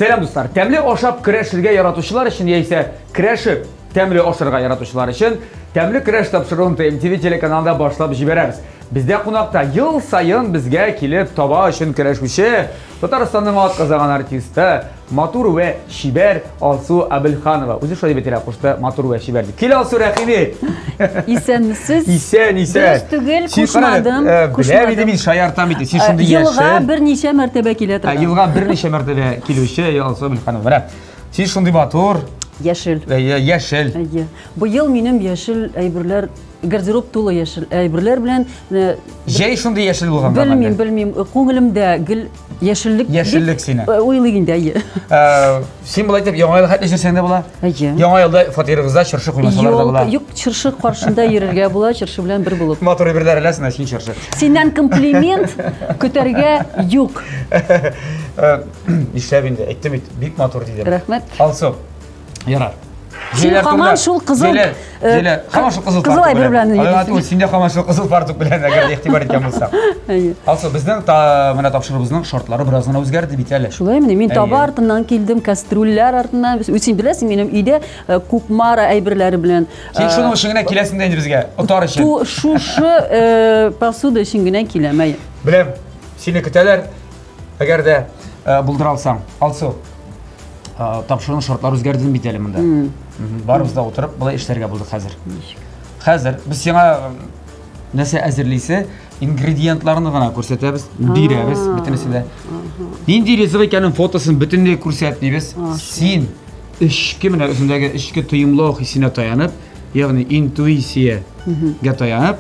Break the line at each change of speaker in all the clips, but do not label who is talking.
Selam dostlar. Təmli oşab kreşirge yaratışlar için ise kreşip təmli oşarga yaratışlar için təmli kreş tapşırığını MTV telekanalında başlap jibereriz. Bizde qonaqta yıl sayın bizge kilip taba için kreşmişi Tataristan'ın at kazanan artisti Matur ve Şiber Alsu Abilxanova. Özü şöyle bir taraf koştu Matur ve Şiber. Kil Alsu rakibi.
İsen misiniz?
İsen.
Düz tügül kuşmadım.
Bilemedim hiç şayartam iti.
Yılga bir neçe mertebe kiletir.
Yılga bir neçe mertebe kilişi Alsu Abilxanova. Siz şundi Matur.
Yeşil.
Yeşil.
Bu yıl benim yeşil ayberler gardırop dolu yeşil ayberler bilen
Jey şundi yeşil bulgan.
Bilmem. Konulimde gül yeşillik
sine.
Uyliginde.
Sen bulay tep yaڭa yıl hatleşir sende bula? Yaڭa yılda fatirigizda çırşı kullansalar da bula.
Yok çırşı karşında yürürge bula çırşı bilen bir bulup.
Matur ayberler eləsin sen çırşı.
Senden kompliment köterge yok.
İşte bindi. Ettim. Büyük Matur dedim.
Rahmet.
Alsu. Yarar.
Şimdi haman şul kızıl.
Haman şul kızıl
Kızıl ayber bilen.
Hayatı sinde haman şul kızıl fartuk bilen eğer ihtibar etken bulsam. Alsu bizden mana tapşırığımızın şartları birazdan özgerdi biteli.
Şulay mı? Men taba artından keldim, kastruller artından. Üçün bilesin benim uyda kukmara ayberleri bilen.
Sen şunun ışığına kilesin deyince bizge. Otar için.
Şu pasuda ışığına kilemey.
Bilem. Seni küteler eğer de buldur alsam. Alsu. Tapşırığın şartları özgerdi biteli bunda. Barımızda oturup bulay işlerge bulduk hazır. Hazır. Biz sana nasıl hazırlıysa ingrediyentlarını gana ko'rsatamiz, diramiz, bitinasida. Din diresi ekanın fotosini butunlay ko'rsatmaymiz. Sen ishki mana o'zindagi ishki to'yimliq hissine tayanib, ya'ni intuitsiyaga tayanib,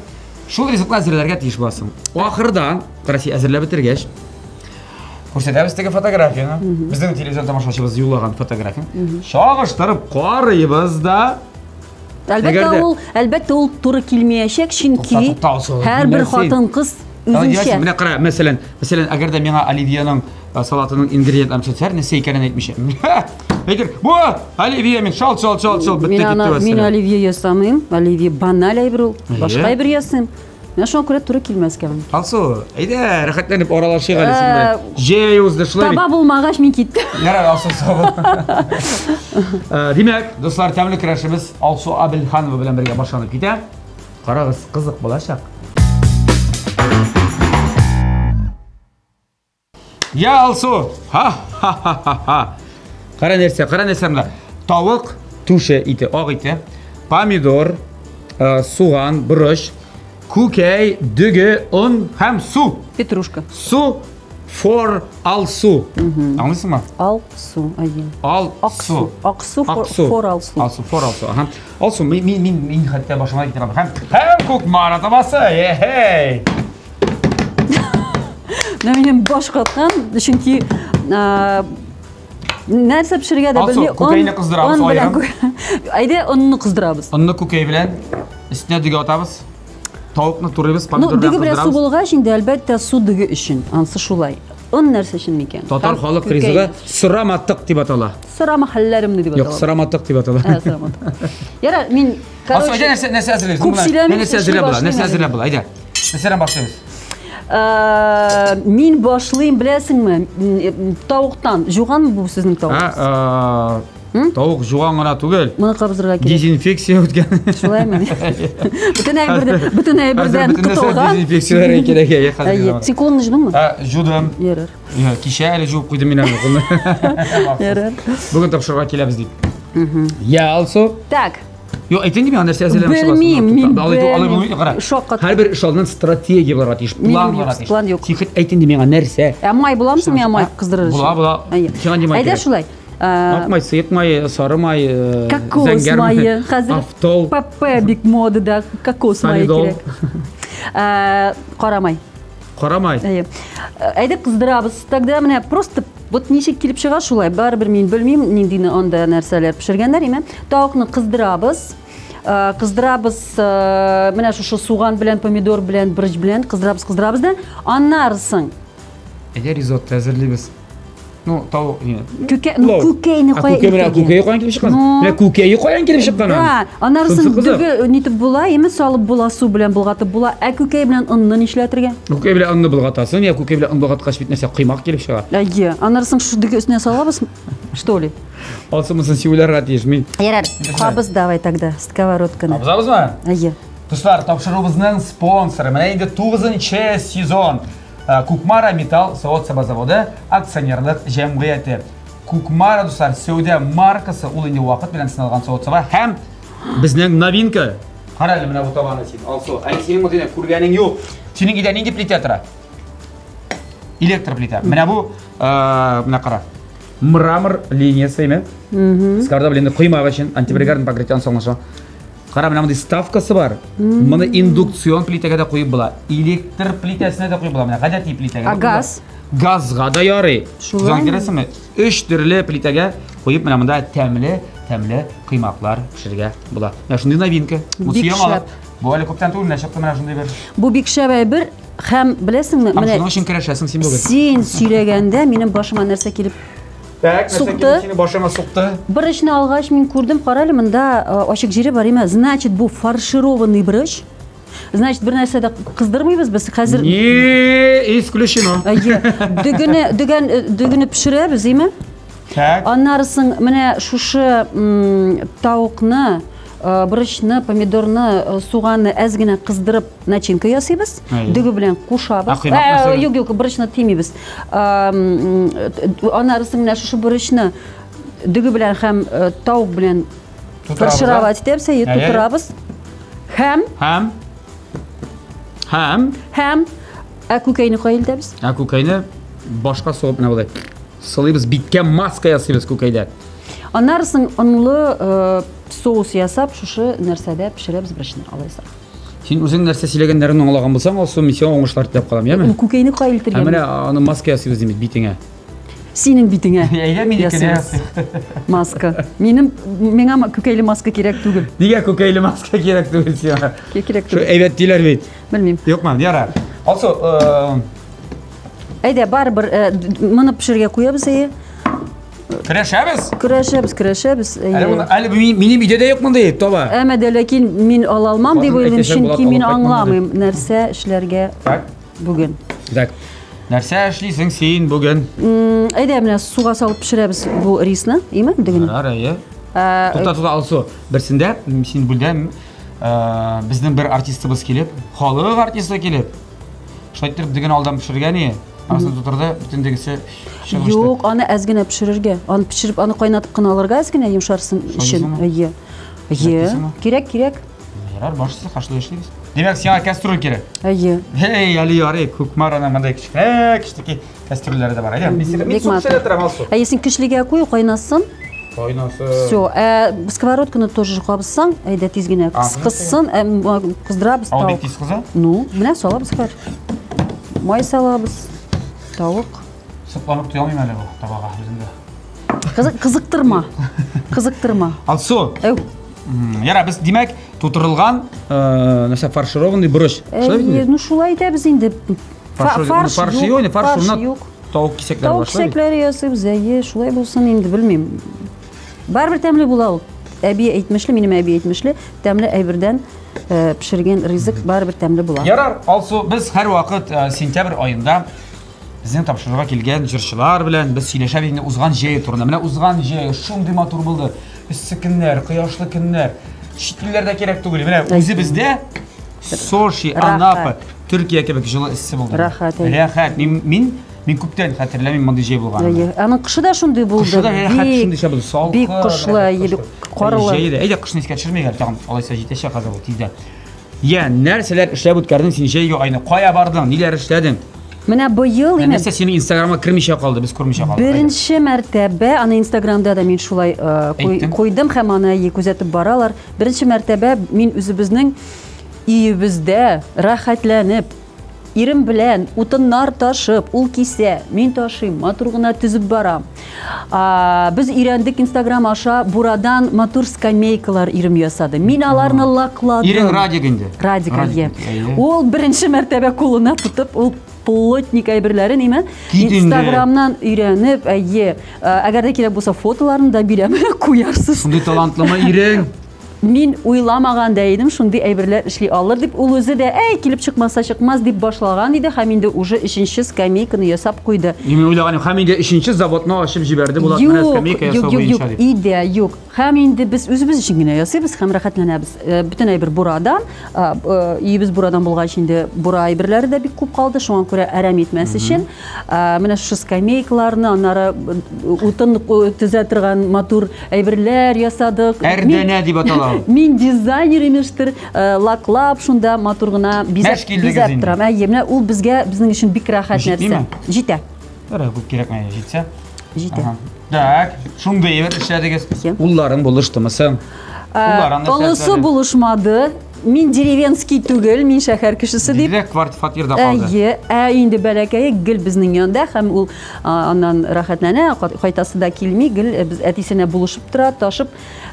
shu rizqli hazırlarga tegish bosim. Oxiridan qarasi hazırlab bitirgach, ko'rsatamiz tega fotografiyani. Bizning televizion tomoshabimiz yo'llagan fotografiyani. Shog'ishtirib qaraymiz-da.
Elbette ol to'g'ri kelmayacak chunki har bir xotin qiz o'zicha.
Mana qara, masalan, agarda menga Oliviyaning salatining ingrediyentlarini tutsar, nesa ekanini aytmishim. Aytir, bu Oliviya men shol bitta ketdi.
Men Oliviya yasamayım. Oliviya banal ayber ol. Boshqa ayber yasam. Men shunga ko'ra to'g'ri kelmas ekan.
Alsu, ayda rahatlanib oralashish g'alisin bilan. Jeyozda shular.
Taba bo'lmag'ach men ketdim.
Yarar Alsu sog' bo'l. Demak, do'stlar, ta'mli kirashimiz Alsu Abilxanova bilan birga boshlanib ketadi. Qarag'iz, qiziq bo'lashaq. Ya Alsu. Ha. Qara narsa. Tovuq tushi iti, oq iti, pomidor, so'g'on, burush, kukay, dugi, un ham suv.
Petrushka.
Su for Alsu. Anladingmi?
Alsu, ayyin.
Alsu.
Aqsu for Alsu.
Alsu for Alsu. Aha. Alsu men hatta boshimga ketaman. Ham kuk ma'nosi. Hey.
Men boshqatgan chunki narsa pishirganda
bilmayman. Kukayni qizdiramiz oyim.
Ayda unni qizdiramiz.
Unni kukay bilan üstüne digi atamiz. Tovuqni turibmiz, pomidor bilan qizdiramiz.
Digi bilan suv bo'lgach, endi albatta suv digi uchun, ansi shulay. Un narsa uchun ekan.
Tatar xalq rizqi siramattiq deb ataladi.
Sira mahallarimni deb ataladi.
Yo'q, siramattiq deb ataladi.
Ha, siramattiq. Yara, men
qaror. Narsa hazırlaymiz. Narsa hazırlab bo'l, ayda. Narsadan boshlaymiz.
Men boshlayim, bilasizmi? Tovuqdan. Jug'anmi bu sizning tovuqingiz?
Tovuq jug'ongina tugul.
Buni qabzirga kerak.
Dezinfeksiya o'tgan.
Shulaymi? Bütün ayberdan qutulgan.
Dezinfeksiyalar kerak hozir.
Sen qo'lni judingmi?
Ha, judim.
Yarar.
Kecha hali juvib qo'ydim men ham qo'lni.
Yarar.
Bugun topshiriqqa kelamiz deb. Ya Alsu.
Tak.
Yo'q, aytingmi men narsa hazırlamoqchi
Bilmayman.
Qara. Har bir ishlardan strategiya bor atish, plan bor atish.
Plan yo'q.
Sen aytingmi menga narsa.
May bo'lamizmi? Men may qizdirirish.
Bo'la.
Ayda shulay.
Akmay, sıyıkmay, sarımay,
kakos mayı.
Aftol.
Papabik modada kakos mayı gerek. Qaramay.
Qaramay.
Ayda qizdiramiz. Тогда mana просто вот nechik kelib chiqar shulay. Baribir men bilmayman, nendini onda narsalar pishirganlar emas. Tovuqni qizdiramiz. Mana shu so'g'on bilan, pomidor bilan, birij bilan qizdiramiz-da. Annarisin.
Agar risotto hazırlaymiz. Ну, тау.
Күкейні қоя
Күкей қоян келіп шыққан. Міне күкейі қоян келіп шыққан.
Да, анарсын дүгі нетіп бола, емес салып бола, су білен бұлғатып бола, күкей білен ұнны нешілетірген?
Күкей білен ұнны бұлғатасың, я күкей білен ұнны бұлғатқаш бет нәрсе қимақ келіп шыға.
Әйе, анарсын шу дүгі үстіне салабыз, что ли?
Алсымысын сеулер ратиш, мен.
Ярар, қабыз давай тогда, сковородканы.
Қабызабыз ма?
Әйе.
Достар, тапшырубызның спонсоры, міне енді 9-ші сезон. Кукмара Металл Сауатсаба заводы акционерлік жәмғияты. Кукмара, достар, Сәуде маркасы ол енді уақыт білен сыналған Сауатсаба һәм біздің новинка. Қарайлы мына бұтабаны сен. Алсу, әлі сенің мұтыны көргенің yok. Сенің еден ненде плита тұра? Электроплита. Міне бұл, мына қара, мрамор линиясы еме. Скарда бұл енді құймаға үшін антипригардың покрытиян соңышы. Қара, мына мұндай ставкасы бар. Мұны индукцион плитаға да қойып бұла. Электр плитасына да қойып бұла. Мына ғадати плитаға.
Газ?
Газға да яры. Зоң кересің ме? 3 түрлі плитаға қойып, мына мұнда тәмілі қимақлар пішірге бұла. Мына шындай новинка.
Бик шәп.
Бұл әлі көптен туылына шықты мына шындай бір.
Бұл бик шәп әйбір, һәм білесің ме?
Шының үшін керешесің сен бүгін.
Сен сөйлегенде менің башыма нәрсе келіп
Сені башыма сұқты.
Бірішіне алғаш мен көрдім, қарайлы, мында ашық жері бар еме. Значит, бұл фаршированный біріш. Значит, бір нәрседе қыздырмайбыз біз қазір.
Не, исключено.
Дүгіні пішіреміз, еме? Аннарысың, міне шушы тауықны, бірішні, помидорны, суғаны әзгіне қыздырып начинка ясайбыз. Дүгі білен қушабыз. Yok, бірішні теймейбіз. Аннарысың, міне шушы бірішні дүгі білен һәм тауық білен фаршировать етепсе, тұтырабыз. Һәм күкейні қойылдабыз.
Күкейні башқа соғып мына болай. Сылайбыз, биткен маска ясайбыз күкейді.
Анарысың ұнлы соус ясап, шушы нәрсәдә пішіребіз бірішіне алайсақ.
Сен өзің нәрсе сөйлегендерін оңылаған болсаң, ол сол миссиян оңышлар деп қалам, еме?
Күкейні қойылтырген.
Әміне аны маска ясайбыз демейді, битіңе.
Сенің битіңе
ясайбыз.
Маска. Меңа күкейлі маска керек түгіл.
Неге күкейлі маска керек түгіл сен?
Керек
түгіл. Şu evet дейлер бейт.
Білмейм.
Yok ма, яра. Also,
әйде, бір мұны пішірге қоябыз, Күрешебіз.
Әлі менің үйде де yok мұндай, тоба?
Әмәді, ләкин мен ала алмам деп ойлым, чүнки мен аңламайым нәрсе ішлерге бүгін.
Нәрсе ішлейсің сен бүгін?
Әйде, міне суға салып пішіреміз бұл рисні, еме, дүгіні? Тұта,
алсу. Бірсінде, сен бүлден, біздің бір артистіміз келіп, халық артисті келіп. Шайттырып дүгін алдан пішірген е? Асын тұтырды, бүтіндегісі шығышты.
Yok, аны әзгіне пішірерге. Аны пішіріп, аны қойнатып қыналарға әзгіне емшарсын ішін. Керек.
Ярар, башысы қашылы ешлейбіз. Демек, сен кәстрөл керек. Ей, әлі яры, көкмарана мандай кішті кәстрөлері де бар. Мен сұқшылы тұрам алсу.
Сен кішіліге қой, қойнасын. Все, сковородканы тоже қабызсаң, әйді тезгіне қысқысын, қыздырабыз тауық.
Ал бек тез қызы?
Ну, міне салабыз қар. Май салабыз. Тауық.
Сұпланып тұй алмайм әлі бұл табаға өзімді. Қызықтырма. Алсу. Яра, біз демек тұтырылған фаршированный бұрыш.
Ну, шулай етебіз енді.
Фарш жоқ. Тауық кесеклері башлай.
Тауық кесеклері ясыбыз, шулай болсын енді білмейм. Бәрбір тәмлі болау. Әбі әйтмішлі, менің әбі әйтмішлі, тәмлі әйбірден пішірген ризық бәрбір тәмлі болау.
Ярар, алсу, біз әр уақыт сентябр айында біздің тапшыруға келген жыршылар білән біз сөйлешіп енді ұзған жайы тұрында. Міне ұзған жайы, шуңды матур болды. Үсі күннер, қияшлы күннер. Шетелдерде керек түгіл. Міне өзі бізде Сочи, Анапа, Түркия кебек жылы ісі болды.
Рахат.
Мен көптен қатерлемейм мұндай жай болғанымда.
Аның қышы да шындай болды.
Қышы да шындай болды. Салқы.
Бек қышлы, елі қорылы.
Жайы да. Әйде қышын еске түсірмей кәл. Тағын алайса жетеші қаза бұл тезде. Нәрселер ішлеп өткердің, сен жайға айны қоя бардың, нелер ішледің?
Міне бұйыл емен.
Нәрсе сенің инстаграмға кірмеше қалды, біз көрмеше қалды.
Бірінші мәртәбе, аны инстаграмда да мен шулай қойдым, һәм аны күзетіп баралар. Бірінші мәртәбе мен өзіміздің үйімізде рахатланып, ирім білән, утыннар ташып, ул кисе, мен ташым, матурғына түзіп барам. Біз ирендік инстаграм аша бурадан матур скамейкалар ирім ясады. Мен аларны лақладым.
Ирен радик енді?
Радик, Ол бірінші мәртәбе қолына тұтып, ол плотник әйберләре неме?
Кит инде.
Instagram'dan өйрәнеп, әгәр дә кирәк булса фотоларын да бирәм, куярсыз.
Шундый талантлымы ирең?
Мин уйламаган да идем, шундый әйберләр эшли алыр дип, ул үзе дә килеп чыкмаса чыкмас дип башлаган иде, һәм инде уже 3нче скамейканы ясап куйды.
Мин уйлаганым, һәм инде 3нче заводны ачып җибәрде, булат менә скамейка ясау буенча дип.
Идея юк. Һәм инде без үзебез өчен генә ясыйбыз, һәм рәхәтләнәбез. Бүтән әйбер бурадан, өебез бурадан булгач инде бура әйберләре дә бик күп калды, шуңа күрә әрәм итмәс өчен менә шушы скамейкаларны, аннары утын төзә торган матур әйберләр ясадык.
Әрдәнә дип атала.
Мин дизайнер имештер, лаклап шунда матур гына бизәп торам. Менә ул безнең өчен бик рәхәт нәрсә. Җитә.
Ярар, бу кирәкмәй, җитсә.
Җитә.
Так, шундый бер эшләдегез. Улларың булыштымы соң?
Толысы булышмады. Мин деревенский түгел, мин шәһәр кешесе дип.
Директ фатирда калды.
Инде бәләкәе гел безнең янда һәм ул аннан рәхәтләнә, кайтасы да килми, гел без әтисенә булышып тора, ташып.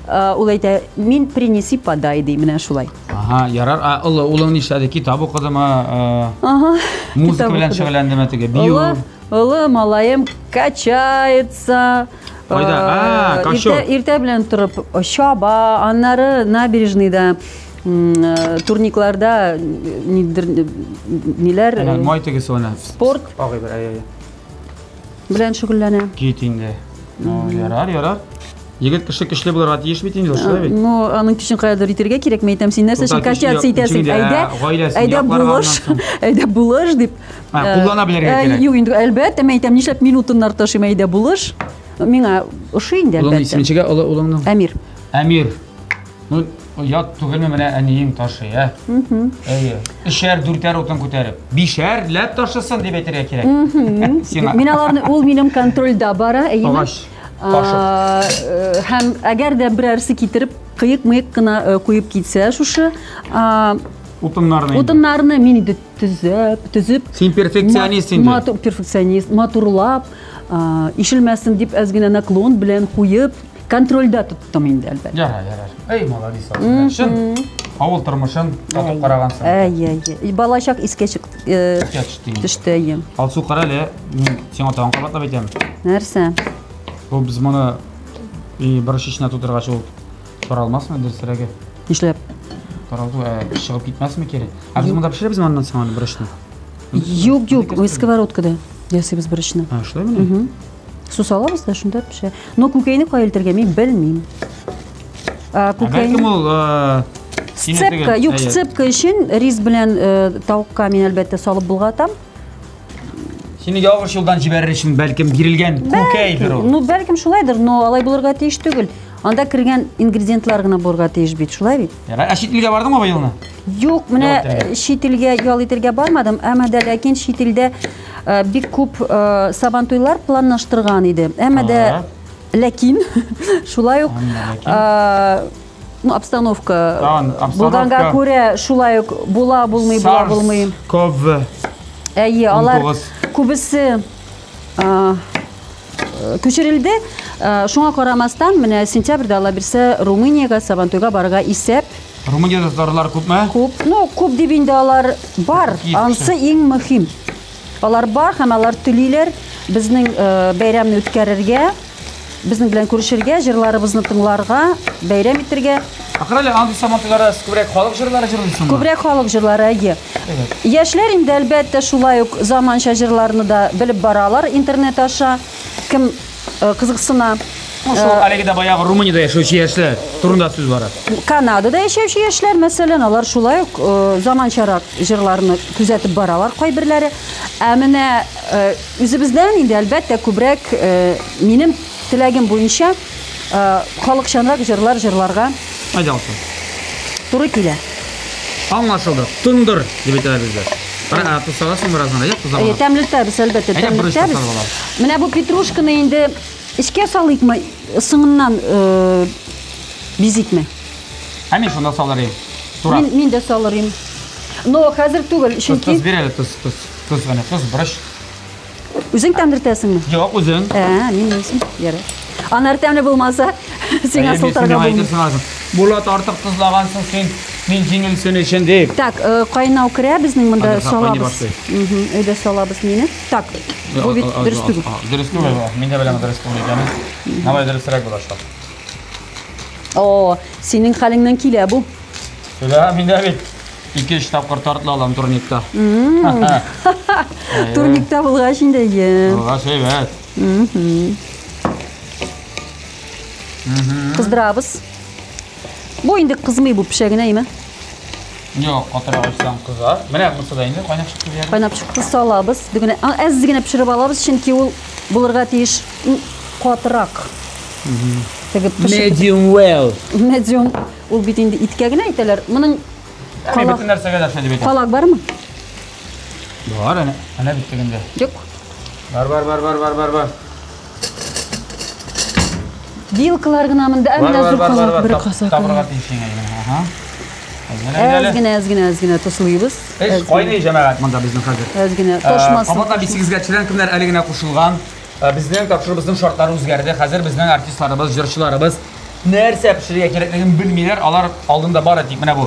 Ул әйтә, мин принеси подай ди, менә шулай.
Ага, ярар. Улың нишләде? Китап укыдымы? Музыка белән шөгыльләндеме теге? Бию.
Улы малаем качается.
Кайда? Качо.
Иртә белән торып чаба, аннары набережныйда турникларда ниләр
май тегесе аны
спорт белән шөгыльләнә.
Кит инде. Ярар. Егет кеше көчле булырга тиеш бит инде, шулай бит.
Аның көчен каядыр итәргә кирәкме, әйтәм, син нәрсә өчен качаться итәсең? Әйдә булыш дип.
Куллана белергә кирәк.
Юк, инде әлбәттә, мен әйтәм, нишләп минутыннар ташыйм, әйдә булыш. Миңа ошый инде әлбәттә.
Улың исеме ничәгә? Улыңның?
Әмир.
Әмир. Ну, ят түгелме менә әниең ташый, Әйе. 3-әр, 4-әр утын күтәреп. 5-әр ләп ташысын дип әйтергә кирәк.
Мин аларны, ул минем контрольдә бара, әйеме? Һәм әгәр дә берәрсе китереп, кыек-мыек кына куеп китсә, шушы утыннарны мин инде төзеп.
Син перфекционист инде.
Перфекционист, матурлап, ишелмәсен дип әзгенә наклон белән куеп, контрольдә тоттым инде әлбәттә.
Ярар. Эй, молодец. Шын. Авыл тормышын татып карагансың.
Балачак искә төште.
Алсу кара әле, мин сиңа тагын кабатлап әйтәм.
Нәрсә?
Ул без моны биришне тутыргач ул тора алмасмы дөресрәге?
Нишләп?
Таралды, чыгып китмәсме кирәк? Без монда пешерәбез моннан соң аны биришне.
Юк, сковородкада ясыйбыз биришне.
Шулай менә.
Су салабыз да шунда пешә. Но күкәйне каелтырга мин белмим.
Күкәйне ул
сцепка өчен рис белән тавыкка мин әлбәттә салып булгатам.
Сине ялгыш юлдан җибәрер өчен бәлкем бирелгән күкәйдер ул.
Ну, бәлкем шулайдыр, но алай булырга тиеш түгел. Анда кергән ингредиентлар гына булырга тиеш бит, шулай бит.
Ярар, чит илгә бардыңмы бу елны?
Юк, менә чит илгә ял итәргә бармадым, әмма дә ләкин чит илдә бик күп сабантуйлар планлаштырган иде. Әмма дә ләкин шулай ук обстановка булганга күрә шулай ук була булмый.
Ков.
Әйе, алар күбесе күчерелде. Шуңа карамастан, менә сентябрьдә ала бирсә Румыниягә сабантуйга барырга исәп.
Румыниядә татарлар күпме?
Күп. Ну, күп дип инде алар бар. Ансы иң мөһим. Алар бар һәм алар телиләр безнең бәйрәмне үткәрергә, безнең белән күрешергә, җырларыбызны тыңларга, бәйрәм итәргә.
Ахралы андый сабантуйларда күбрәк халык җырлары җырлыйсыңмы?
Күбрәк халык җырлары, әйе. Яшьләр инде әлбәттә шулай ук заманча җырларны да белеп баралар интернет аша. Кем кызыксына.
Әлеге дә баягы Румыниядә яшәүче яшьләр турында сүз бара.
Канадада яшәүче яшьләр, мәсәлән, алар шулай ук заманчарак җырларны күзәтеп баралар кайберләре. Ә менә үзебездән инде әлбәттә күбрәк минем теләгем буенча халыкчанрак җырлар җырларга туры килә.
Аңлашылды. Тундыр дип әйтәләр бездә. Бара тусаласың бераздан, әйе, тузалар.
Тәмлетәбез, әлбәттә, тәмлетәбез. Менә бу петрушканы инде эчкә салыйкмы, сыңыннан бизикме?
Әмин шунда салырым. Тура.
Мин дә салырым. Но хәзер түгел, чөнки
Туз бирәле, туз гына, туз брыш.
Үзең тәмлетәсеңме?
Юк, үзең.
Мин үзем, ярый. Анар тәмле булмаса, сиңа сылтарга булмый.
Булат артык тузлагансың син. Мен жеңілсін үшін деп.
Так, қайнау кірә біздің мұнда
Қазір қайнай
салабыз.
бастайды.
Өйде салабыз нені. Так, бұл бет дұрыс түгіл.
Дұрыс түгіл. Мен де білемін дұрыс түгіл екенін. Набай дұрысырақ болады шығар.
О, сенің халіңнен келе бұл.
Мен де бет 2-3 тапқыр тартыла аламын турникта.
Турникта бұлға ішінде ем.
Бұлға şey бәт.
Қыздырабыз. Бұл енді қызмай бұл пішәгіне еме?
Жоқ, қатырақ ашсам қызар. Міне мұсыда енді қайнап шықты бәрі.
Қайнап шықты салабыз. Әзізгіне пішіріп алабыз, чөнки ол бұлырға тиіш қатырақ.
Medium well.
Medium ол бит енді иткәгіне айталар. Мұның
Bütün нәрсеге дәшеді беті.
қалақ бар ма?
Бар, әне біттігінде.
Жоқ.
Бар.
Вилкалар ғына мұнда әмді әзір қалақ бір қасақ.
Тапырға тейшен әйін.
Әзгіне тұсылыйбыз.
Қойны жамағат мұнда біздің қазір.
Әзгіне тошмасын.
Қабатна бесігізге чірен кімдер әлігіне қошылған. Біздің тапшырыбыздың шарттары өзгерді. Қазір біздің артистларыбыз, жыршыларыбыз нәрсе пішіруге керектігін білмейлер. Алар алдында бар әтек, міне бұл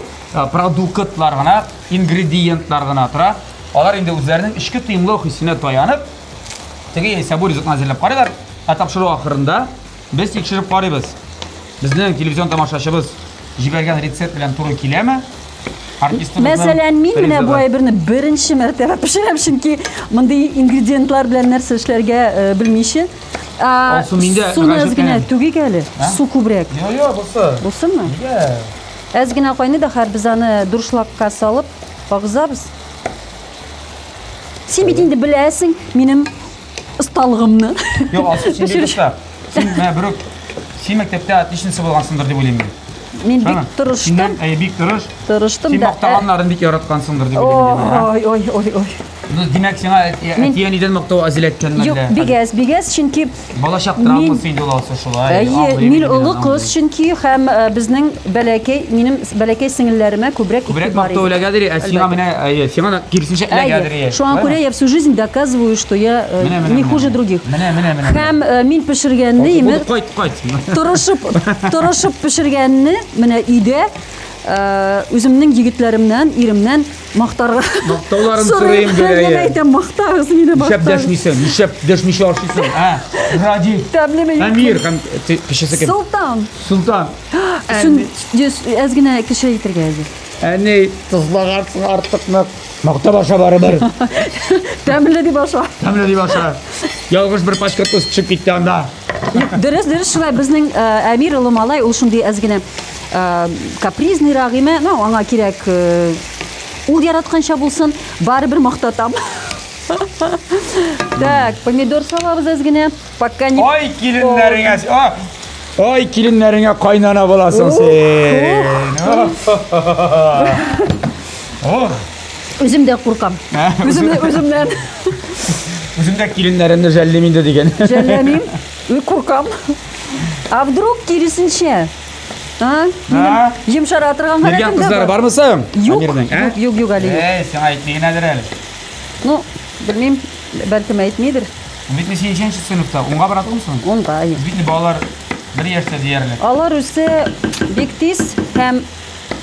продуктлар ғана, ингредиентлар ғана тұра. Алар енді өздерінің ішкі тыйымлы хиссіне таянып, теге сәбу ризықны әзірлеп қарайлар. Тапшыру ақырында біз текшіріп қарайбыз. Біздің телевизион тамашашыбыз жіберген рецепт білен туры келемі?
Мәселен, мен міне бұай бірінші мәртебе пішірем, чөнки мындай ингредиентлар білен нәрсе ішлерге білмейші. Суны әзгіне түге кәлі, су көбірек. Бұлсын ма? Әзгіне қойны да қар біз аны дұрышлаққа салып, бағызабыз. Сен бетінде біләсің менің ұсталығымны.
Жоқ, алсы сен бет ұста. Сен мектепте отличница болғансыңдыр деп ойлаймын.
Мен бек тұрыштым.
Бек тұрыш.
Тұрыштым
да. Сен мақтағанларын бек яратқансыңдыр деп ойлаймын.
Ой.
Демек сен әтиеніден мақтау әзілеттен мәлі.
Жоқ, бегәз, чөнки
балашақтыр алысы енді оласы шулай.
Мен ұлы қыз, чөнки һәм біздің менің бәләкей сіңілләріме көбірек
көбірек мақтау өләгәдір. Сен керісінше өләгәдір.
Шуан күрә, я всю жизнь доказываю, что я не хуже других. Һәм мен пішіргенні, тұрышып пішіргенні, міне үйде өзімнің егетлерімнен, иремнен мақтарға
мақтауларын сұрайым көрейі.
Мен әйтем мақтағыз мені мақтағыз.
Нишеп дәшмейші аршисың. Ради. Әмир. Сұлтан.
Әзгіне кіші етірге әзір.
Әне тұзлағарсың артық мақта баша бары бір.
Тәмілі де баша.
Ялғыш бір пашқа тұз түсіп кетті анда.
Дұрыс шылай біздің Әмир ұлы малай ол шындай әзгіне капризный рағиме, аңа керек ұл яратқанша болсын, бары бір мақтатам. Так, помидор салабыз әзгіне.
Ой, келінлеріңе қайнана боласың сен.
Өзімде қорқам. Өзімден.
Өзімде келінлерімді жәллемейді деген.
Жәллемейм, қорқам. А вдруг керісінше? Емшар атырған қарайтын да
бар. Қызлары бар мұсың?
Жоқ, әлі.
Сен айтмеген әдір әлі.
Білмейм, бәлкім айтмейдір.
Бітні сен шенші сыныпта, онға баратыр мұсың?
Онға, ай.
Бітні балалар бір ерсе дейерлі.
Алар өсі бектес, һәм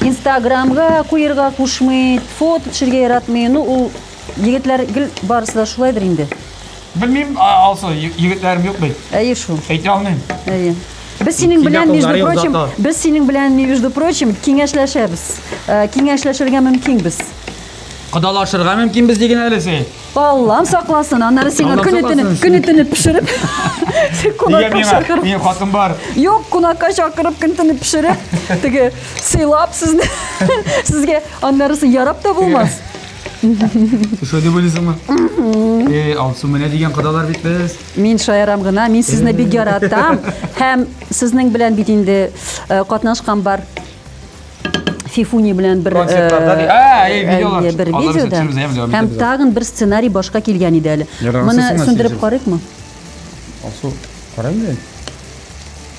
Инстаграмға қойырға қушмайд, фото түшірге яратмайд. Ол егетлер гіл барысы да шулайдыр енді.
Білмейм, алсы, егетлерім жоқ бәй.
Әйе шу.
Әйте алмайм.
Біз сенің білән, между прочим, кеңешләшәбіз. Кеңешләшерге мүмкінбіз.
Құдалашырға мүмкінбіз деген әлісі.
Аллам сақласын, анары сеңір күні-түні пішіріп.
Мен қатым бар.
Yok, қонаққа шақырып, күні-түні пішіріп. Тігі сыйлап сізге анарысы ярап та болмас.
Шөйде бөлесің ма? Алсы мүне деген құдалар бет біз.
Мен шайарам ғына, мен сізіне бек яратам. Һәм сізнің білән бетінде қатнашқан бар Фифуни білән бір видеода. Һәм тағын бір сценарий башқа келген еді әлі. Мұны сөндіріп қарайық ма?
Алсы, қарайын да.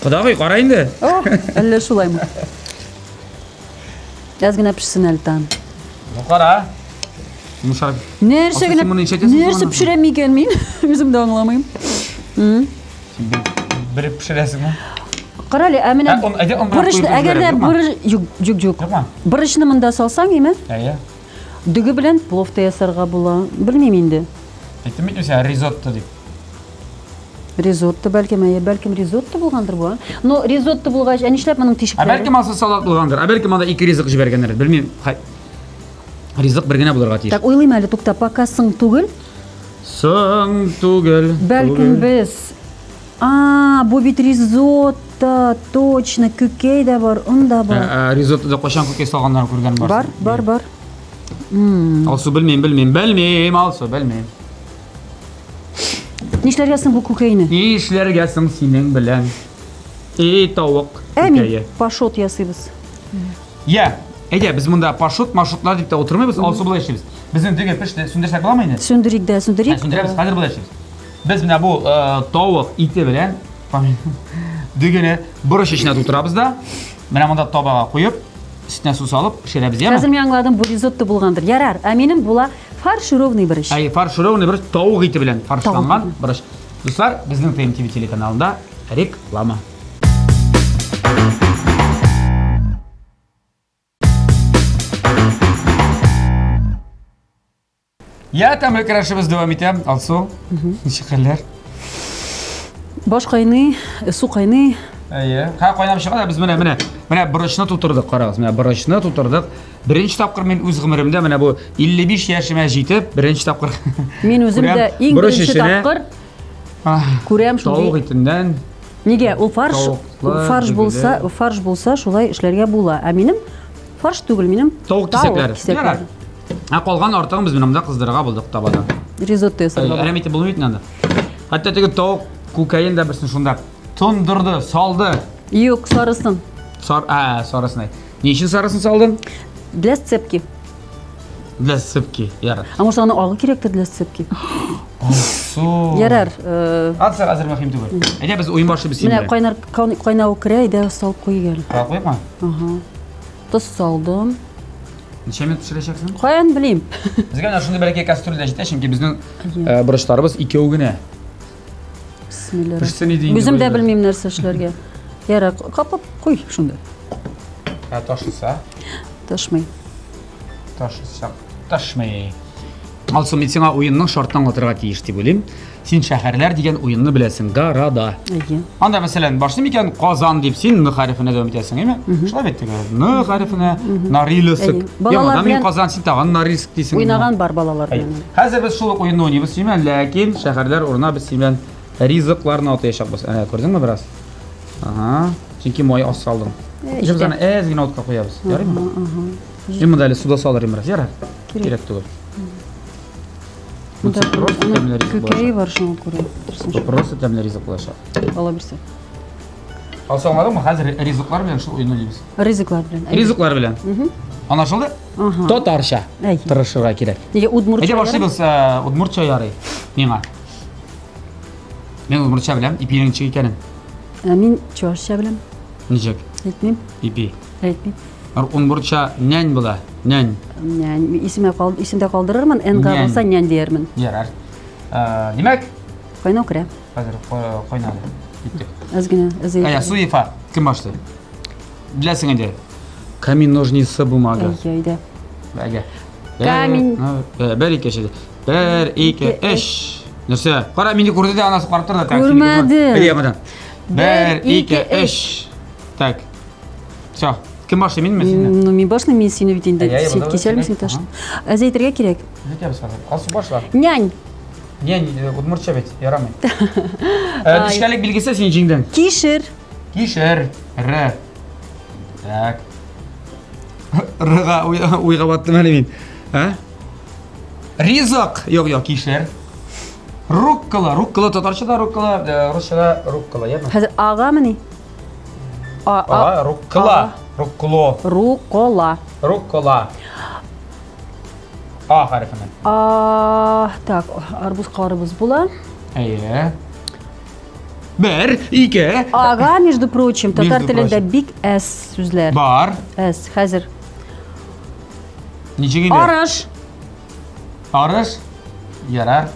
Құдағый, қарайын да.
Әлі шулай ма? Әзгіне пішсін әлі таң.
Қара.
Нәрсе пішірем екен мен? Өзімді аңламайым.
Бірі пішіресің ма?
Qarali, әміне бұрышты, әгерде жүк. Бұрышны мұнда салсаң, еме? Дүгі білен пловты ясарға бұла, білмейм енді.
Әйтім етмесе, ризотто деп.
Ризотто бәлкім, бәлкім ризотто болғандыр бұға. Но ризотто болғаш, әнешләп мұның тешіктері?
Бәлкім алса салат болғандыр, бәлкім анда 2 ризық жібергендер, білмейм. Ризық біргіне бұларға теш.
Так, ойлайм әлі тұқта, пока сың түгіл?
Сың түгіл.
Бәлкім біз. Бұл бет ризотто, точно, көкей де бар, ұнда бар.
Ризоттода қошан көкей салғандарын көрген барсың?
Бар.
Алсу білмейм, алсу білмейм.
Нешлер ясың бұл көкейіні?
Нешлер ясың сенің білән. Тауық көкейі.
Әмін, пашот ясыйбыз.
Әйде, біз мұнда маршрутлар деп те отырмайбыз, алсу бұлай ішеміз. Біздің дүге пішті сөндірсек бола ма енді?
Сөндірік.
Сөндіреміз, қазір бұлай ішеміз. Біз мына бұл тауық иті білән дүгені бұрыш ішіне тұтырабыз да, мына мұнда табаға қойып, үстіне су салып, ішереміз, ема?
Қазір мен аңладым, бұл ризотто болғандыр. Ярар, әменім бұла фаршировный бұрыш.
Фаршировный бұрыш тауық иті білән фаршыланған бұрыш. Достар, біздің ТМТV телеканалында реклама. Тәмлі қарашыбыз дөуам етем, Алсу. Неше қалар?
Баш қайны, су қайны.
Қа қайнап шығады, біз міне бұрышыны тұтырдық, қарағыз. Міне бұрышыны тұтырдық. Бірінші тапқыр мен өз ғымырымда, міне бұл 55 яшыма жетіп, бірінші тапқыр.
Мен өзімді ең бірінші тапқыр көрем шулай.
Тауық етінден.
Неге? Ол фарш болса, шулай ішлерге бола. Әменім фарш түгіл, менім
тауық кесеклері. Қолған артығын біз мінімді қыздырға болдық табада.
Ризотто ясырға болдық.
Әлеметі болмайтын анда. Хатта тегі тауық көкайын да бірсін шындап. Тұндырды, салды.
Йоқ, сарысын.
Сарысын ай. Не үшін сарысын салдың?
Для сцепки.
Для сцепки, ярар.
Может, аны ағы керекті для сцепки?
Алсу.
Ярар.
Атса қазір мақим түгіл. Әйде біз ойын баршы біз сенбі.
Міне қайнау кірі, әйде салып қой кел.
Қойып ма?
Тұс салдым.
Неше минут пішірешексің?
Қойын білейм.
Бізге мына шынды бәлеке кастрюльда жетті, шынке біздің бұрыштарыбыз 2 өгіне.
Өзім дә білмейм нәрсе ішілерге. Яра, қапып қой шынды.
Ташыса?
Ташмай.
Ташмай. Алсу, мен сеңа ойынның шарттан отырға тиіш деп ойлайм. Сен шәһәрләр деген ойынны білесің, гарада. Анда, мәселен, башым екен Қазан деп сен Н харифіне дөм етесің, еме? Шылап еттік, Н харифіне, Нарилісік. Мен Қазан сен таған Нарилісік дейсің.
Ойнаған бар балалар.
Қазір біз шылық ойынны ойнайбыз сүймен, ләкин шәһәрләр орына біз сүймен ризықларына отайшақ біз. Көрдің ме біраз? Ченки мой ас салдың. Жымыз ана әзген отқа қоябыз. Ярай ма? Мен мұнда әлі суда салырым біраз. Ярар? Керек түгіл.
Көкейі бар шыңы көрем.
Просто тәмлі ризық болаша.
Ала бірсе.
Ал соңладың ма? Қазір ризықлар білен шыл ойын ойлаймыз.
Ризықлар білен.
Ризықлар білен. Анашылды? Тотарша. Тұрышырға керек.
Неге удмуртша
ярай? Әйде башы біз удмуртша ярай. Меңа. Мен удмуртша білем. Ипенің чек екенін.
Мен чуашша білем.
Нечек?
Айтмейм.
Ипи.
Айтмейм.
Удмуртша нянь бұла. Нянь.
Нянь. Есімде қалдырырмын, әнға болса нянь дейермін.
Ярар. Демек?
Қойнау кірі.
Қазір қойнады.
Әзгіне, әзгіне.
Суефа, кім башты? Білесің әнде? Камин, ножницы, бумага.
Әйде.
Бәге.
Камин.
Бір, екі, шеді. Бір, екі, үш. Нұрсы, қара, менде көрді де анасы қарып тұрды.
Көрмәді.
Бір, екі, үш. Так. Все. Кім башты, мен сені?
Мен башты, мен сені бітейінді кеселім сен ташын. Әзейтерге керек.
Алсу башла.
Нянь.
Нянь, удмуртша бет, ярамай. Дішкәлік білгісі сен жеңдің?
Кишір.
Кишір. Р. Так. Рға ойға баттым әлі мен. Ризық. Йоқ, кишір. Руккала. Руккала татаршыда руккала, русшада руккала.
Қазір аға міне?
Руккала. Рукколо.
Руккола.
Руккола. А харифімен.
Так, арбуз қарыбыз бұла.
Әйе. Бір, екі.
Аға, между прочим, татар тілінде бик әс сөзлер.
Бар.
Әс, қазір.
Нечегейді?
Арыш.
Арыш. Ярар.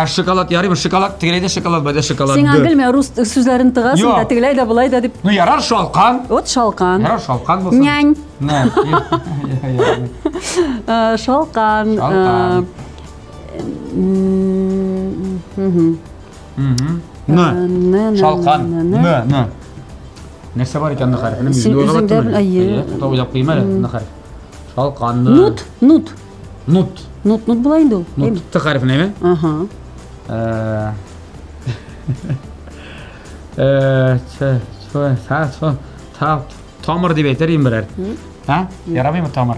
Şokolad yarayım, şokolad tегелейде şokolad bayда şokolad.
Сен аңгелме рус сүзләрен тыгасың да тегеләй дә булай да дип.
Ну ярар шалкан.
Вот шалкан.
Ярар шалкан булсын.
Нянь.
Не.
Шалкан.
Ne. Şalkan. Ne. Нәрсе бар икән нахар.
Син үзеңдә әйе.
Тойлап кыйма әле нахар. Шалкан.
Нут.
Нут
була инде ул.
Нут тахариф неме?
Ага.
Тамыр дип әйтер берәр. Ярамыймы тамыр?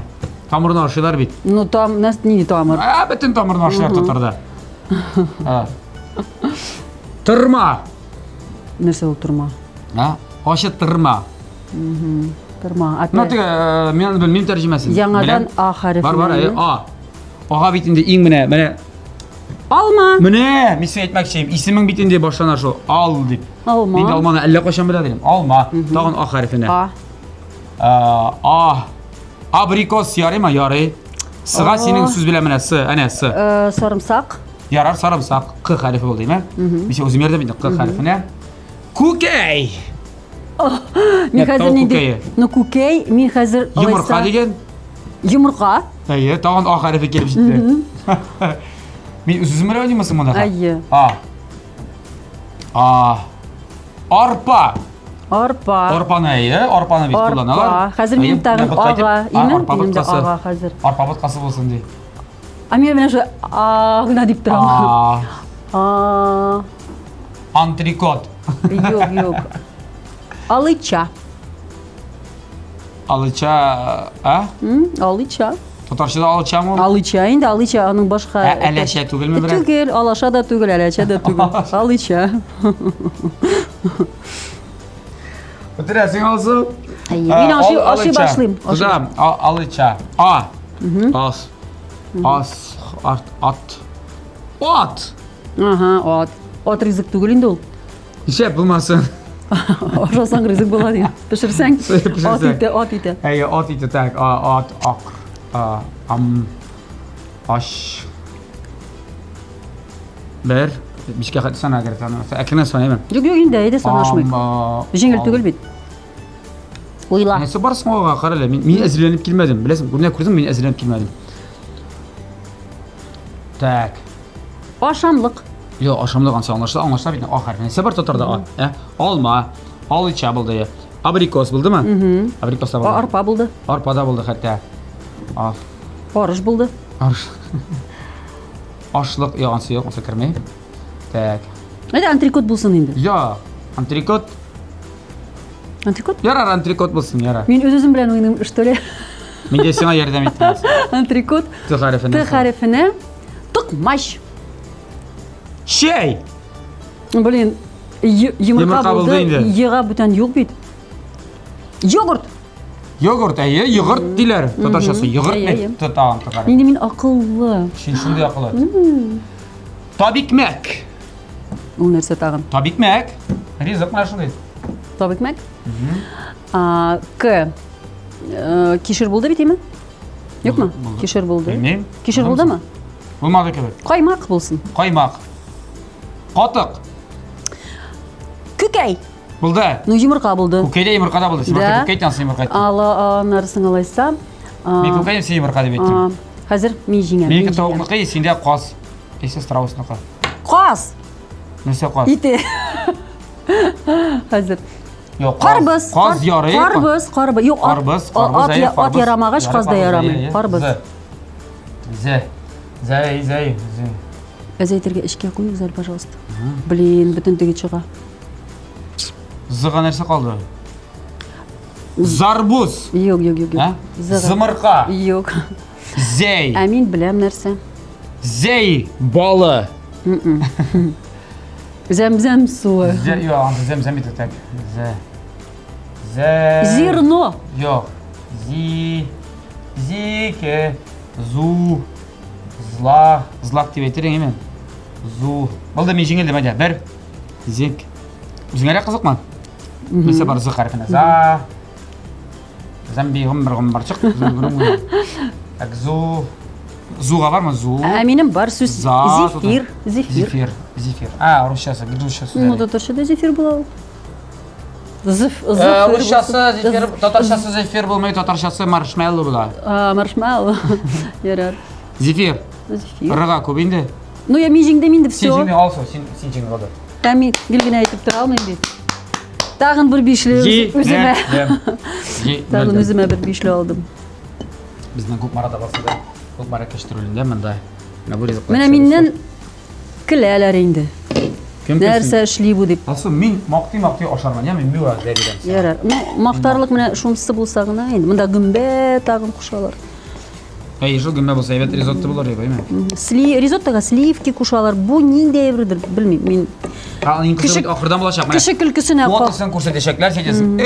Тамырны ашыйлар бит.
Ну там ни тамыр?
Бөтен тамырны ашыйлар тотарда. Тырма.
Нәрсә ул тырма?
Ашы тырма.
Тырма.
Ну теге мен белмим тәрҗемәсен.
Яңадан А хәрефе.
Бар, А. Ага битендә иң менә
алма.
Менә, мин сиңа әйтмәкче, исемең битендә башлана шул ал дип.
Алма.
Мин алманы әллә кайчан белә дидем. Алма. Тагын А хәрефенә. Абрикос ярыймы? Ярый. Сыга синең сүз белән менә С, әнә С.
Сарымсак.
Ярар, сарымсак. К хәрефе булды, әйме? Мин үзем ярдәм итәм К хәрефенә. Күкәй.
Мин хәзер нинди? Ну күкәй, мин хәзер
Йомырка дигән.
Йомырка?
Әйе, тагын А хәрефе килеп җитте. Мин үзем белән уйнамасам монда.
Әйе.
Арпа.
Арпа.
Арпаны әйе, арпаны бит кулланалар.
Хәзер мин тагын ага, именно ага хәзер.
Арпа боткасы булсын ди.
Мен менә шу гына дип торам.
Антрикот.
Юк. Алыча.
Алыча,
Алыча.
Татарчада алычамы?
Алыча инде, алыча аның башка.
Әләчә түгелме бирә?
Түгел, алаша да түгел, әләчә дә түгел. Алыча.
Өтерәсең алсы?
Мин ашый башлыйм.
Кызым, алыча. Ат.
Ага, ат ризык түгел инде ул.
Ишәп булмасын.
Ашасаң ризык була дигән. Пешерсәң ат ите.
Әйе, ат ите так. Ат, аш. Бер, бишкә хәтсән әгәр таны. Әкренә саныймын.
Юк, инде әйдә санашмый. Җиңел түгел бит. Уйла.
Нәрсә барсың ага, карале. Мин әзерләнеп килмәдем. Беләсең, күренә күрдем, мин әзерләнеп килмәдем. Так.
Ашамлык.
Yo, ашамлык аңлашса бит. Ахыр. Нәрсә бар татарда? Алма, алыча булды. Абрикос булдымы? Абрикос булды.
Арпа булды.
Арпа да булды хәтта.
Арыш булды.
Ашлык ягынсы юк, монсы кермәй. Так.
Әйдә антрикот булсын инде.
Я, антрикот.
Антрикот?
Ярар, антрикот булсын, ярар.
Мин үзем белән уйныйм, что ли?
Мин дә сиңа ярдәм итәм.
Антрикот.
Т
хәрефенә. Тукмаш.
Чәй.
Блин, йомырка булды. Йыга бүтән юк бит. Йогурт.
Йогурт, әйе, йогурт диләр. Татарчасы йогурт бит. Тотаган тагар.
Мин акыллы.
Шундый акыллы. Табикмәк.
Ул нәрсә тагын?
Табикмәк. Ризык менә шундый.
Табикмәк. Кишер булды бит име? Юкмы? Кишер булды.
Белмим.
Кишер булдымы?
Булмады кебек.
Каймак булсын.
Каймак. Катык.
Күкәй.
Булды.
Ну йомырка булды.
Күкәйдә йомырка да булды. Син күкәй тансың йомырка.
Нарсын алайса.
Мин күкәйдә син йомырка дип әйттем.
Хәзер мин җиңәм.
Мин тавыкныкы, синдә каз. Эссе страусныкы.
Каз.
Нәрсә каз?
Ите. Хәзер.
Юк,
Карбыз.
Каз ярый.
Карбыз. Юк, ат ярамагач, каз да ярамый. Карбыз.
Зәй.
Әзәйтергә эшкә куйык, зәл, пожалуйста. Блин, бөтен теге чыга.
Зыга нәрсә калды? Зарбуз.
Юк.
Зымырка.
Юк.
Зәй.
Мин беләм нәрсә.
Зәй балы.
Зәмзәм суы.
Зәмзәм бит так.
Зерно.
Юк. Зике. Злак дип әйтерең имен. Булды, мин җиңелдем әйдә. Бер. Зик. Үзеңәрә кызыкмы? Нәрсә бар зы хәрефенә? Замби гомбарчык. Акзу. Zuğa var mı? Zu.
Benim var söz zifir.
Zifir. Rusçası, Rusçası.
Ну, Татарчада zifir bulalım.
Rusçası zifir, Tatarçası zifir bulmayı, Tatarçası marshmallow bula.
Marshmallow. Yarar.
Zifir.
Zifir.
Rıga kubindi.
Ну, я мижиңде минді все.
Sen şimdi alsa, sen şimdi oldu.
Мен келген айтып тұра алмаймын дейді. Тағын бір бишілі өзіме. Тағын өзіме бір бишілі алдым.
Біздің көп марада басы да, көп мара кештірілінде мында.
Мені менен кіләлер енді. Нәрсе ішлей бұл деп.
Алсы, мен мақти ашарман, я мен мүйі зәриден.
Ярар. Мақтарлық мені шумсысы болсағына енді. Мында гүмбе тағын құшалар.
Ежел гүмбе болса, evet ризотто болар ебай ме?
Ризоттоға сливки құшалар. Бұл нендей бірдір, білмеймін.
Ақырдан болашақ.
Кіші күлкісіне қол.
Отысын көрсетешеклер сетесің.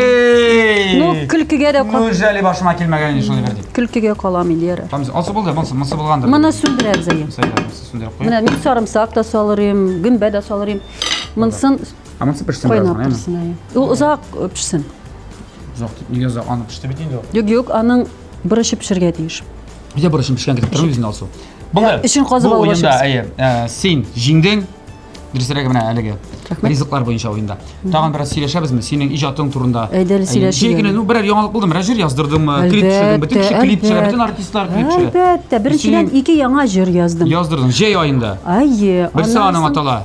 Ну, күлкіге де қол.
Мүжәлі башыма келмеген ешілі берді.
Күлкіге қолам елері.
Алсы болды, мұнсы болғандыр.
Мұны сүндірер зайым. Мұны мен сарымсақ та салырым, гүмбе де салырым. Мұнсын қойнап тұрсын айым. Ол ұзақ пішсін.
Ұзақ, неге ұзақ, аны пішті бетейін де?
Yok, аның біріші пішірге дейіш.
Біде бірішін пішкен кетіп тұрмын өзін алсы.
Ішін қозып алып
ойында, сен жеңдің, дұрысырақ мына әлігі ризықлар бойынша ойында. Тағын біраз сөйлешеміз ме? Сенің ижатың турында.
Әйдәлі сөйлешеміз.
Жегінен бірер яңалық болдым, біраз жыр яздырдым, клип түсірдім, бүтін кіші клип түсірді, бүтін артистлар клип түсірді.
Әлбәтті, біріншіден 2 яңа жыр яздым.
Яздырдың, жей айында.
Айе.
Бірсі аның атала.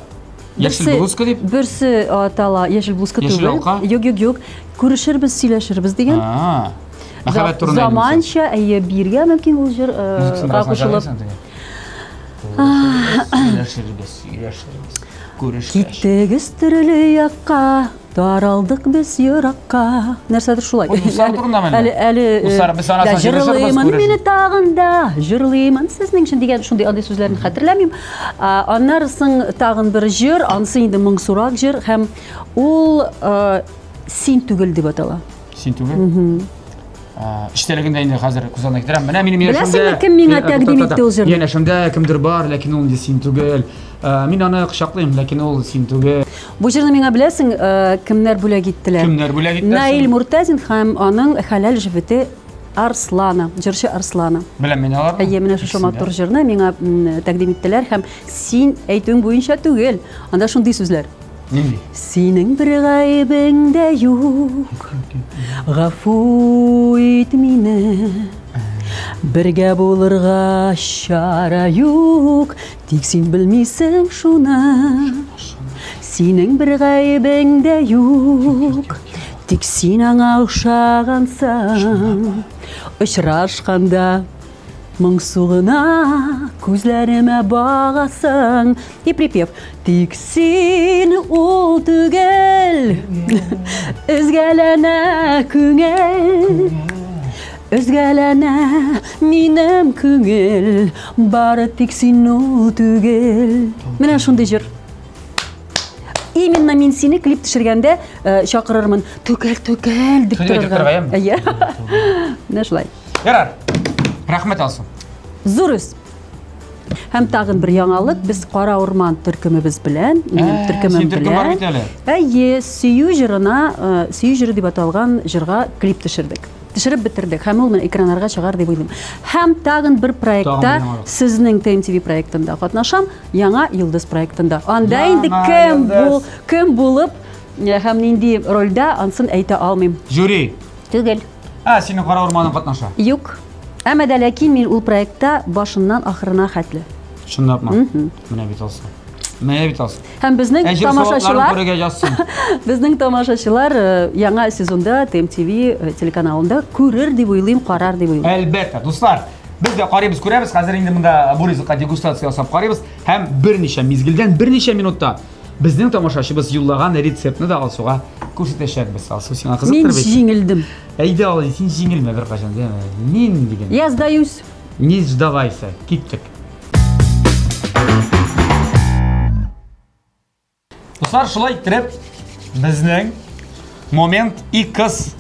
Yeşil bluzka deyip?
Бірсі атала, yeşil bluzka
түгіл. Yeşil алқа?
Yok. Көрішірбіз, сөйлешірбіз деген.
Махаббат турында
заманша, әйе, бірге мүмкін ол жыр қақышылып. Кеттігіз түрлі яққа, таралдық біз ераққа. Нәрседір шулай.
Ұсар тұрында мәлі?
Әлі жырлаймын мені тағында, жырлаймын сізнің үшін деген шындай андай сөзлерін қатырләмейм. Анарысың тағын бір жыр, ансы енді мың сұрақ жыр, һәм ол сен түгіл деп атала.
Сен түгіл? İşteliginde indi hazır kuzanına giderim.
Bilesene kim mine takdim etti o jırını?
Yani şimdi kimdir var, lakin ol sin tugel. Min ana kışaklıyım, lakin ol sin tugel.
Bu jırını mine bilesin kimler bule gittiler?
Kimler bule gittiler?
Nail Murtazin hem onun halal jiveti Arslana, jırşı Arslana.
Bilem mine alar mı?
Mine şu şomatur jırını mine takdim ettiler hem sin eytün boyunca tugel. Anda şunday sözler. Senin bir gaybinde yok, gafu et mine. Birge bulurga şara yok, tek sen bilmeysen şuna. Senin bir gaybinde yok, tek sen ana uşağansan. Uçraşkanda Мыңсуғына көзләріме бағасың. И припев. Тик сен ол түгел, өзгәләнә күңел. Өзгәләнә минем күңел, бары тик сен ол түгел. Менә шундай жыр. Именно мен сені клип түсіргенде шақырырмын. Түгел деп тұрырға. Менә шулай.
Ярар. Рахмет алсын.
Зурыз. Һәм тағын бір яңалық, біз Қара Орман түркіміміз білән.
Сен түркім бар бит әлі?
Әйе, сөю жыры деп аталған жырға клип түсірдік. Түсіріп бітірдік. Һәм ол мен экранарға шығар деп ойлаймын. Һәм тағын бір проектта, сіздің TMTV проектында қатнашам, яңа Йылдыз проектында. Анда енді кім болып, һәм нендей рөлда ансын әйте алмайм.
Жюри?
Түгел.
Сенің Қара Орманның қатнаша?
Юк. Әмә дә ләкин мин ул проектта башыннан ахырына хәтле.
Шундап ма? Менә бит алсын.
Һәм безнең тамашачылар яңа сезонда TMTV телеканалында күрер дип уйлыйм, карар дип уйлыйм.
Әлбәттә, дуслар, без дә карыйбыз, күрәбез. Хәзер инде монда бу ризыкка дегустация ясап карыйбыз һәм берничә мизгелдән берничә минутта безнең тамашачыбыз юллаган рецептны да алсуга күрсәтәчәкбез. Алсу сиңа кызыктыр бит.
Мин җиңелдем.
Әйдә ал, син җиңелмә бер кашан, дәме? Мин диген.
Я сдаюсь.
Не сдавайся. Киттек. Дуслар, шулай иттереп безнең момент икыс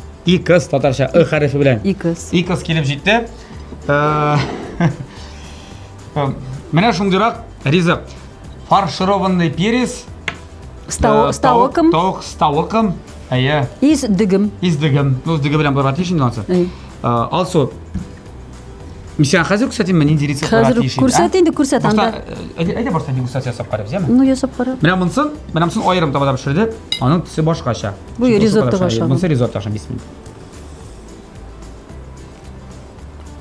татарча ы хәрефе белән. Икыс килеп җитте. Менә шундыйрак ризык. Фаршированный перец.
Ставоком.
Ставоком. Әйе.
Издигим.
Ну, издигим белән барат ишин донсы. Алсу. Мишан хәзер күрсәтим мен инде рецептлар
Хәзер күрсәт инде, күрсәт анда.
Әйдә барса дегустация ясап карыйбыз, яме?
Ну, ясап кара.
Менә монсын аерым табада пешерде, аның төсе башкача.
Бу ризоттога охшаган.
Монсы ризоттога охшаган, бисмилла.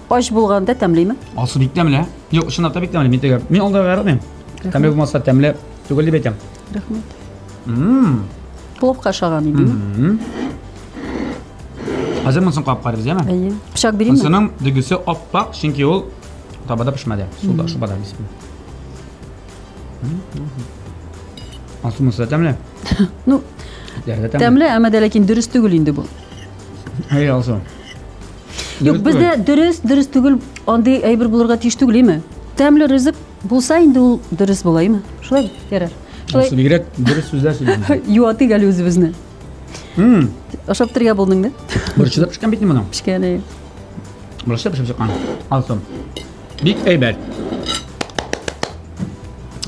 Аш булганда тәмлеме?
Алсу бик тәмле. Юк, чынлап та бик тәмле. Мин алда карамыйм. Тәмле булмаса тәмле түгел дип әйтәм.
Рәхмәт. Пловка охшаган иде.
Хәзер монсын кап карыйбыз, яме?
Әйе. Пычак бирәме?
Монсының дөгесе аппак, чөнки ул табада пешмәде. Суда шубада, бисмилла. Алсу монсы тәмле.
Ну, тәмле, әмма дә ләкин дөрес түгел инде бу.
Әйе, Алсу.
Юк, бездә дөрес түгел, андый әйбер булырга тиеш түгелме? Тәмле ризык булса инде ул дөрес булаймы? Шулай ярар.
Алсу бигрәк дөрес сүзләр сөйләде.
Юатык әле үзебезне. Ашап торга булдың да?
Борчыда пешкән бит моның.
Пешкән.
Борчыда пешеп чыккан. Алсу. Бик әйбәт.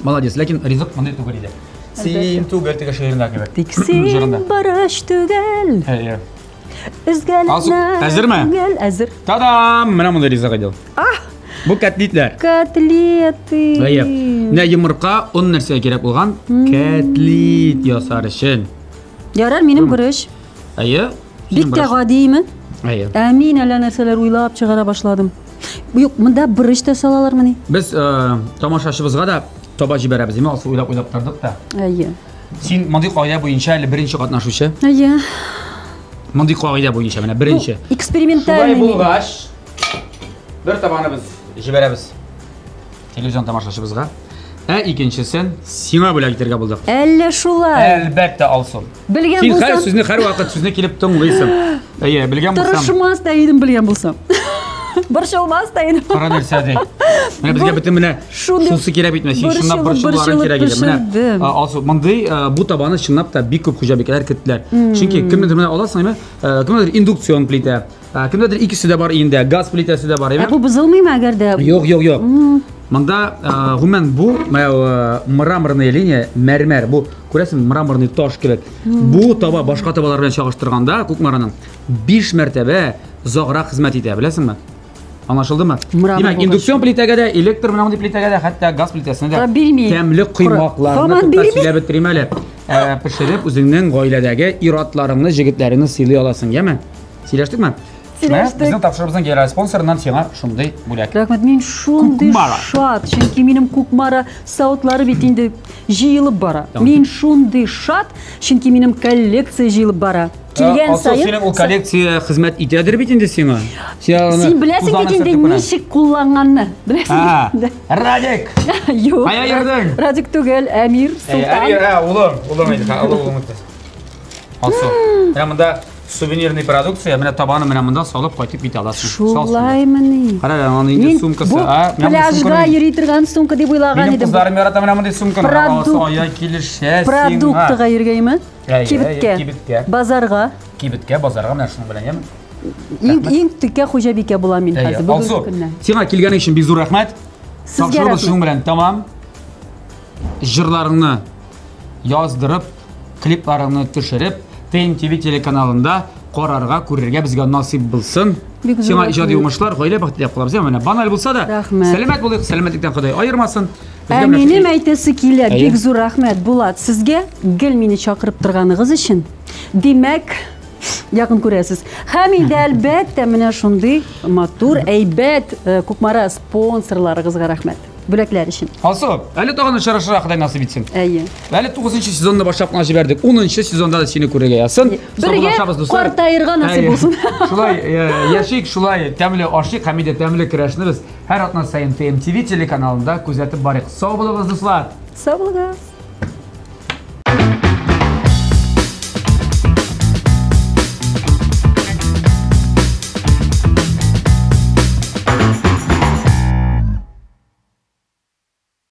Молодец, ләкин ризык мондай түгел иде. Син түгел теге шигырендә кебек.
Тик син бараш түгел.
Әйе.
Алсу,
әзерме?
Әзер.
Тадам! Менә мондай ризык иде. Бу котлетлар.
Котлеты.
Әйе. Менә йомырка, он нәрсә кирәк булган? Котлет ясар өчен.
Ярар, минем бурыч.
Әйе.
Бик тә гадиме?
Әйе.
Мин әллә нәрсәләр уйлап чыгара башладым. Юк, монда бурыч та салалармыни?
Без тамашачыбызга да таба җибәрәбез, име? Алсу уйлап тордык та.
Әйе.
Син мондый кагыйдә буенча әле беренче катнашучы.
Әйе.
Мондый кагыйдә буенча менә беренче.
Экспериментальный.
Шулай булгач, бер табаны без җибәрәбез телевизион тамашачыбызга. Икенчесен сиңа бүләк итәргә булдык.
Әллә шулай.
Әлбәттә, Алсу.
Белгән
Син һәр
булсам.
сүзне һәр вакыт сүзне килеп тыңлыйсың. Әйе, белгән булсам.
Тырышмас та идем, белгән булсам. Борчылмас та идем.
Кара нәрсә ди. Менә безгә бөтен менә шунысы кирәк бит, син шуннан борчылуларын кирәк иде. Менә Алсу, мондый бу табаны чынлап та бик күп хуҗабикәләр көттеләр. Чөнки кемнедер менә аласың, әйме? Кемнедер индукцион плита, кемнедер икесе дә бар инде, газ плитасы да бар, әйме?
Бу бузылмыймы әгәр дә?
Юк. Монда гомумән бу мраморная линия, мәрмәр, бу күрәсең мраморный таш кебек. Бу таба башка табалар белән чагыштырганда Кукмараның 5 мәртәбә заграк хезмәт итә, беләсеңме? Аңлашылдымы? Димәк, индукцион плитәгә дә, электр менә мондый плитәгә дә, хәтта газ плитәсенә дә тәмле кыймакларны сөйләп бетерим әле. Пешереп үзеңнең гаиләдәге иратларыңны, җегетләреңне сыйлый аласың, яме? Сөйләштекме? Безнең тапшырыбызның генераль спонсорыннан сиңа шундый бүләк.
Рәхмәт, мин шундый шат, чөнки минем Кукмара саутлары бит инде җыелып бара. Мин шундый шат, чөнки минем коллекция җыелып бара. Килгән сайын.
Синең ул коллекция хезмәт итәдер бит инде сиңа.
Син беләсең бит инде ничек кулланганны. Беләсең?
Радик.
Юк.
Кая йөрдең?
Радик түгел, Әмир Султан.
Улым иде, улым. Алсу. Менә монда сувенирный продукция, менә табаны менә монда салып кайтып китә аласың.
Шулаймыни.
Кара, аның инде сумкасы.
Пляжга йөри торган сумка дип уйлаган идем.
Минем кызларым ярата менә мондый сумканы. Ая килешә сиңа.
Продуктыга йөргәйме? Кибеткә. Базарга.
Кибеткә, базарга менә шуның белән, яме?
Иң тиккә хуҗабикә була мин хәзер бүгенге көннән.
Сиңа килгәнең өчен бик зур рәхмәт.
Сезгә рәхмәт.
Шуның белән тамам. Җырларыңны яздырып, клипларыңны төшереп, TNTV телеканалында карарга, күрергә безгә насыйп булсын. Сиңа иҗади уңышлар, гаилә бәхете дип калабыз. Менә баналь булса да, сәламәт булыйк, сәламәтлектән Ходай айырмасын.
Минем әйтәсе килә, бик зур рәхмәт Булат сезгә, гел мине чакырып торганыгыз өчен. Димәк, якын күрәсез. Һәм инде әлбәттә менә шундый матур, әйбәт Кукмара спонсорларыгызга рәхмәт. Бүләкләр өчен.
Алсу, әле тагын очрашырга Ходай насыйп итсен.
Әйе.
Әле 9нчы сезонны башлап кына җибәрдек. 10нчы сезонда да сине күрергә ясын.
Бергә картаерга насыйп булсын.
Шулай яшик, шулай тәмле ашык, һәм дә тәмле көрәшне без һәр атна сайын TNTV телеканалында күзәтеп барыйк. Сау булыгыз, дуслар.
Сау булыгыз.